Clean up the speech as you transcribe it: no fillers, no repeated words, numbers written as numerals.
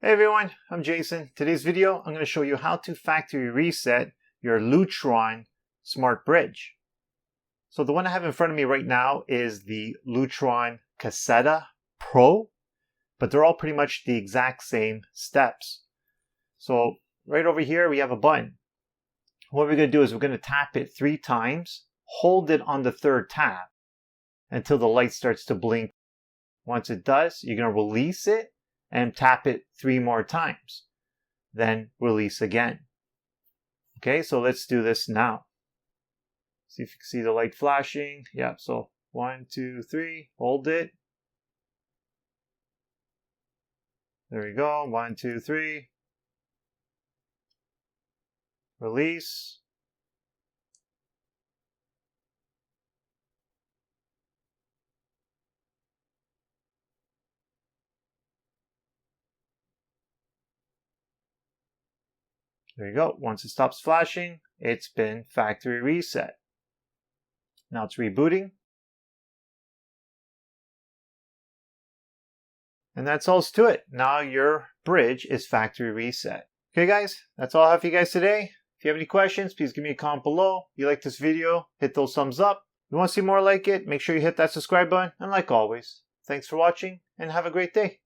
Hey everyone, I'm Jason. Today's video, I'm going to show you how to factory reset your Lutron Smart Bridge. So the one I have in front of me right now is the Lutron Caseta Pro, but they're all pretty much the exact same steps. So right over here, we have a button. What we're going to do is we're going to tap it 3 times, hold it on the 3rd tap until the light starts to blink. Once it does, you're going to release it and tap it 3 more times. Then release again. Okay, so let's do this now. See if you can see the light flashing. Yeah, so 1, 2, 3, hold it. There we go, 1, 2, 3. Release. There you go. Once it stops flashing, it's been factory reset. Now it's rebooting. And that's all to it. Now your bridge is factory reset. Okay guys, that's all I have for you guys today. If you have any questions, please give me a comment below. If you like this video, hit those thumbs up. If you want to see more like it, make sure you hit that subscribe button. And like always, thanks for watching and have a great day.